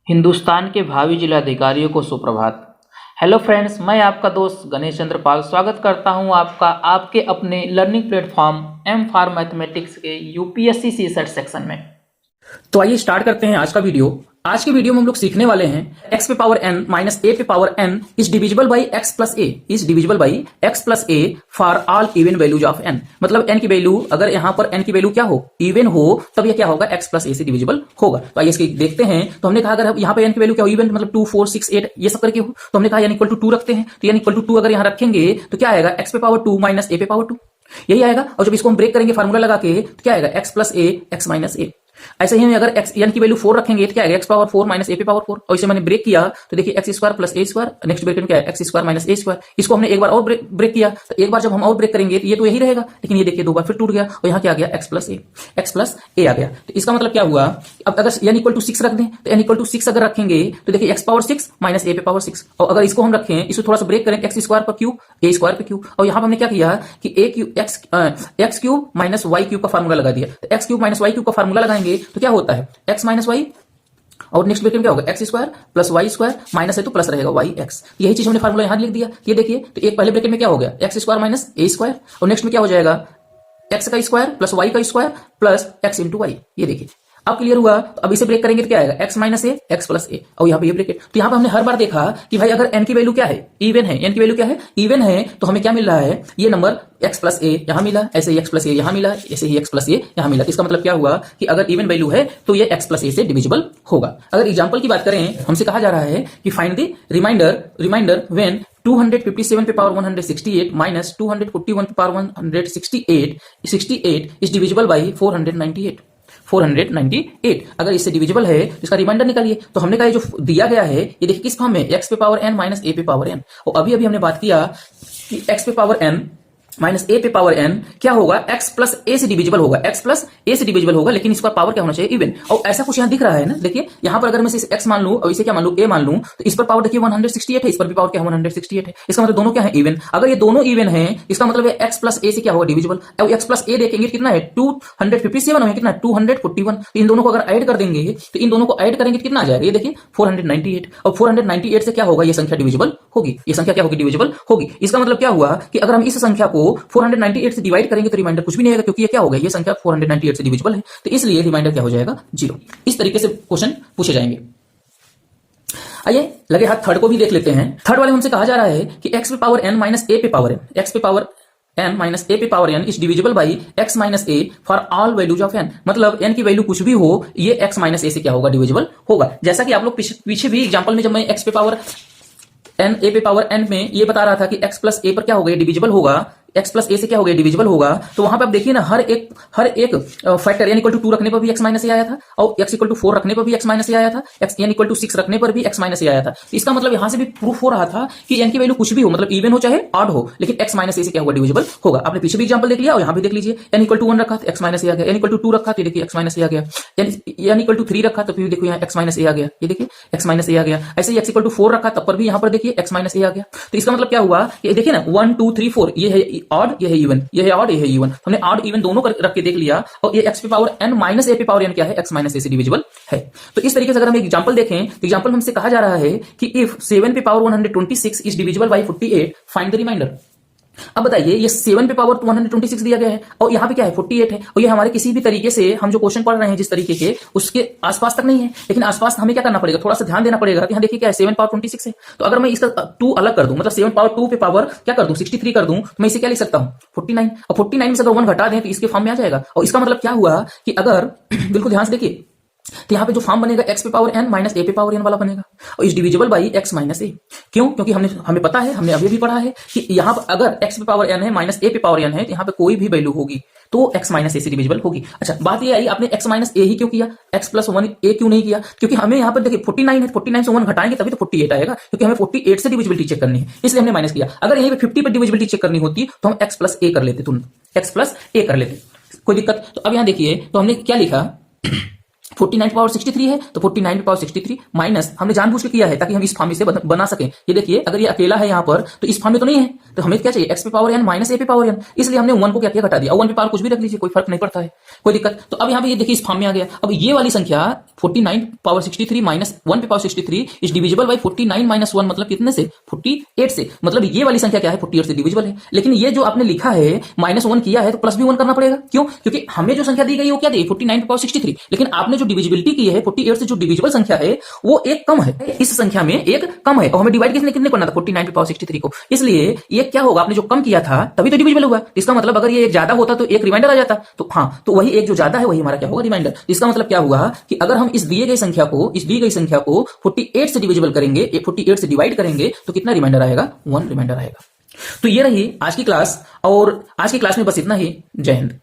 हिंदुस्तान के भावी जिलाधिकारियों को सुप्रभात। हेलो फ्रेंड्स, मैं आपका दोस्त गणेश चंद्र पाल स्वागत करता हूं आपका आपके अपने learning platform M for mathematics के यूपीएससी सीसेट सेक्शन में। तो आइए स्टार्ट करते हैं आज का वीडियो। आज के वीडियो में हम लोग सीखने वाले हैं x पे पावर n माइनस a पे power n is divisible by x plus a is divisible by x plus a for all even values of n। मतलब n की वैल्यू अगर यहाँ पर n की वैल्यू क्या हो, इवन हो, तब यह क्या होगा, x प्लस a से डिविजिबल होगा। तो आइए इसके देखते हैं। तो हमने कहा अगर यहाँ पे n की वैल्यू क्या हो, इवन मतलब 2 4 6 8 ये सब करके हो, तो हमने कहा n इक्वल टू 2 रखते हैं। तो n इक्वल टू 2 अगर यहाँ रखेंगे तो क्या आएगा, x पे पावर 2 माइनस a पे पावर 2 यही आएगा। और जब इसको हम ब्रेक करेंगे फार्मूला लगा के तो क्या आएगा, x plus a x minus a। ऐसे ही अगर x n की वैल्यू 4 रखेंगे तो क्या आएगा, x पावर 4 माइनस a पे पावर 4। और इसे मैंने ब्रेक किया तो देखिए x square plus a square, next bracket में क्या है, x square minus a square. इसको हमने एक बार और ब्रेक किया तो एक बार जब हम और ब्रेक करेंगे तो ये तो यही रहेगा, लेकिन ये देखिए दो बार फिर टूट गया और यहाँ क्या आ गया, x प्लस a आ गया। तो इसका मतलब क्या हुआ, अब अगर n इक्वल टू 6 रख दें तो n इक्वल टू 6 अगर रखेंगे तो देखिए x पावर 6 माइनस a पे पावर 6। और अगर इसको हम रखें, इसको थोड़ा सा ब्रेक करें, x स्क्वायर पर क्यूब a स्क्वायर पे क्यूब। और यहाँ पर हमने क्या किया कि x cube minus y cube का फार्मूला लगा दिया। तो x cube minus y cube का फार्मूला लगाएंगे तो क्या होता है, x माइनस वाई, और नेक्स्ट ब्रैकेट में क्या होगा, X square plus Y square, minus है तो प्लस रहेगा वाई एक्स। यही चीज हमने फार्मूला यहां लिख दिया। ये देखिए तो एक पहले ब्रैकेट में क्या हो गया, X square minus A square, और नेक्स्ट में क्या हो जाएगा, एक्स का स्क्वायर प्लस वाई का square plus X into Y. ये देखिए अब क्लियर हुआ। तो अब इसे ब्रेक करेंगे तो क्या आएगा, x माइनस ए एक्स प्लस ए, और यहाँ पे ये ब्रैकेट। तो यहाँ पे हमने हर बार देखा कि भाई अगर n की वैल्यू क्या है, इवन है, n की वैल्यू क्या है, इवन है, तो हमें क्या मिल रहा है, ये नंबर x प्लस ए यहाँ मिला, ऐसे ही x प्लस ए यहाँ मिला, ऐसे ही x प्लस ए यहाँ मिला। इसका मतलब क्या हुआ कि अगर इवन वैल्यू है तो ये x प्लस ए से डिविजिबल होगा। अगर एग्जाम्पल की बात करें, हमसे कहा जा रहा है कि फाइंड द रिमाइंडर व्हेन 257 पे पावर 168 माइनस 241 पे पावर 168 इज डिविजिबल बाई 498। अगर इससे डिविजिबल है तो इसका रिमाइंडर निकालिए। तो हमने कहा जो दिया गया है ये देखिए किस फॉर्म में, x पे पावर n माइनस a पे पावर n। और अभी हमने बात किया कि x पे पावर n माइनस a पे पावर n क्या होगा, x प्लस a से डिविजिबल होगा, x प्लस a से डिविजिबल होगा, लेकिन इसका पावर क्या होना चाहिए, इवन। और ऐसा कुछ यहाँ दिख रहा है ना, देखिए यहाँ पर अगर मैं इसे x मान लूं और इसे क्या मान लूं, a मान लूं, तो इस पर पावर देखिए 168 है, इस पर भी पावर क्या है 168 है। इसका मतलब दोनों क्या है, इवन। अगर ये दोनों इवन है इसका मतलब है x प्लस a से क्या होगा, डिविजिबल। और x प्लस a देखेंगे कितना है, 257 है, कितना 241। तो इन दोनों को अगर ऐड कर देंगे तो इन दोनों को ऐड करेंगे तो कितना आ जाएगा, ये देखिए 498। और 498 से क्या होगा, ये संख्या डिविजिबल होगी, ये संख्या क्या होगी, डिविजिबल होगी। इसका मतलब क्या हुआ कि अगर हम इस संख्या को 498 से डिवाइड करेंगे तो रिमाइंडर कुछ भी नहीं आएगा, क्योंकि ये क्या होगा, ये संख्या 498 से डिविजिबल है, तो इसलिए रिमाइंडर क्या हो जाएगा, 0। इस तरीके से क्वेश्चन पूछे जाएंगे। आइए लगे हाथ थर्ड को भी देख लेते हैं। थर्ड वाले हमसे कहा जा रहा है कि x पे पावर n माइनस a पे पावर n, x पे पावर n माइनस a पे power n is divisible by x minus a for all values of n। मतलब n की वैल्यू कुछ भी हो, ये x माइनस a से क्या होगा, डिविजिबल होगा। जैसा कि आप लोग पीछे भी एग्जाम्पल में जब मैं x पे पावर n a पे पावर n में ये बता रहा था कि x प्लस a पर क्या होगा, डिविजिबल होगा, x प्लस a से क्या हो गया, डिविजिबल होगा। तो वहां पे आप देखिए ना, हर एक फैक्टर n इक्वल टू 2 रखने पर भी x माइनस a आया था, और x इक्वल टू 4 रखने पर भी x माइनस a आया था, n इक्वल टू 6 रखने पर भी x माइनस a आया था। तो इसका मतलब यहां से भी प्रूफ हो रहा था कि n की वैल्यू कुछ भी हो, मतलब इवन हो चाहे ऑड हो, लेकिन x माइनस a से क्या होगा, डिविजिबल होगा। आपने पीछे भी एग्जाम्पल देख लिया और यहाँ भी देख लीजिए, n इक्वल टू 1 रखा तो x माइनस a आ गया, n इक्वल टू 2 रखा तो देखिए x माइनस a आ गया, n इक्वल टू 3 रखा तो फिर देखो यहाँ x माइनस a आ गया, ये देखिए x माइनस a आ गया। ऐसे ही x इक्वल टू 4 रखा तब पर भी यहाँ पर देखिए x माइनस a आ गया। तो इसका मतलब क्या हुआ कि देखिए ना, 1 2 3 4 ये है ऑड, ये है इवन, ये है ऑड, ये है इवन। हमने ऑड इवन दोनों रख के देख लिया, और ये x पे पावर n माइनस a पे पावर n क्या है, x माइनस a से डिविजिबल है। तो इस तरीके से अगर हम एग्जांपल देखें तो एग्जांपल हमसे कहा जा रहा है कि इफ 7 पे power 126 is divisible by 48 find the remainder. अब बताइए, ये 7 पे पावर 126 दिया गया है और यहाँ पे क्या है, 48 है, और ये हमारे किसी भी तरीके से हम जो क्वेश्चन पढ़ रहे हैं जिस तरीके के, उसके आसपास तक नहीं है। लेकिन आसपास हमें क्या करना पड़ेगा, थोड़ा सा ध्यान देना पड़ेगा कि यहाँ देखिए क्या है, 7 पावर 26 है। तो अगर मैं इसका 2 अलग कर दूं, मतलब 7 पावर 2 पे पावर क्या कर दूं, 63 कर दूं, तो मैं इसे क्या लिख सकता हूँ, 49। और 49 में से अगर 1 घटा दें तो इसके फॉर्म में आ जाएगा। और इसका मतलब क्या हुआ कि अगर बिल्कुल ध्यान से देखिए, तो यहाँ पे जो फॉर्म बनेगा x पे पावर n माइनस a पे पावर n वाला बनेगा, और is divisible by x minus a। क्यों, क्योंकि हमें पता है, हमने अभी भी पढ़ा है कि यहाँ पर अगर x पे पावर n है माइनस a पे पावर n है, तो यहाँ पे कोई भी वैल्यू होगी तो x माइनस a से डिविजिबल होगी। अच्छा, बात ये आई आपने x माइनस a ही क्यों किया, x प्लस 1 a क्यों नहीं किया, क्योंकि हमें यहाँ पर देखिए 49 है, 49 से 1 घटाएंगे तभी तो 48 आएगा, क्योंकि हमें 48 से डिविजिबिलिटी चेक करनी है, इसलिए हमने माइनस किया। अगर यहीं पे 50 पर डिविजिबिलिटी चेक करनी होती तो हम x प्लस a कर लेते, तुरंत x प्लस a कर लेते, कोई दिक्कत। तो अब यहाँ देखिए, तो हमने क्या लिखा 49 पावर 63 है तो 49 पावर 63 माइनस हमने जानबूझ के किया है ताकि हम इस फॉर्म से बना सकें। ये देखिए अगर ये अकेला है यहाँ पर तो इस फॉर्म में तो नहीं है, तो हमें क्या चाहिए, एक्स पे पावर एन माइनस ए पे पावर एन, इसलिए हमने 1 को क्या किया, घटा दिया। 1 पे पावर कुछ भी रख लीजिए, कोई फर्क नहीं पड़ता है, कोई दिक्कत। तो अब यहाँ पे ये देखिए इस फॉर्म में आ गया। अब ये वाली संख्या 49 पावर 63 माइनस 1 पे power 63 is divisible by 49 minus 1, मतलब कितने से, 48 से। मतलब ये वाली संख्या क्या है, 48 से डिविजिबल है। लेकिन ये जो आपने लिखा है -1 किया है तो प्लस भी 1 करना पड़ेगा। क्यों? क्योंकि हमें जो संख्या दी गई वो क्या दी, 49 पे पावर 63, लेकिन आपने जो डिविजिबिलिटी की है 48 से, जो डिविजिबल संख्या है वो एक कम है, इस संख्या में एक कम है, और हमें डिवाइड कितने करना था, 49 पे पावर 63 को। इसलिए ये क्या होगा, आपने जो कम किया था तभी तो डिविजिबल हुआ। इसका मतलब अगर ये एक ज्यादा होता तो एक रिमाइंडर आ जाता, तो हाँ, तो वही एक जो ज्यादा है वही हमारा क्या होगा, रिमाइंडर। इसका मतलब क्या हुआ कि अगर हम इस दी गई संख्या को 48 से डिविजिबल करेंगे, 48 से डिवाइड करेंगे तो कितना रिमाइंडर आएगा, 1 रिमाइंडर आएगा। तो ये रही आज की क्लास, और आज की क्लास में बस इतना ही। जय हिंद।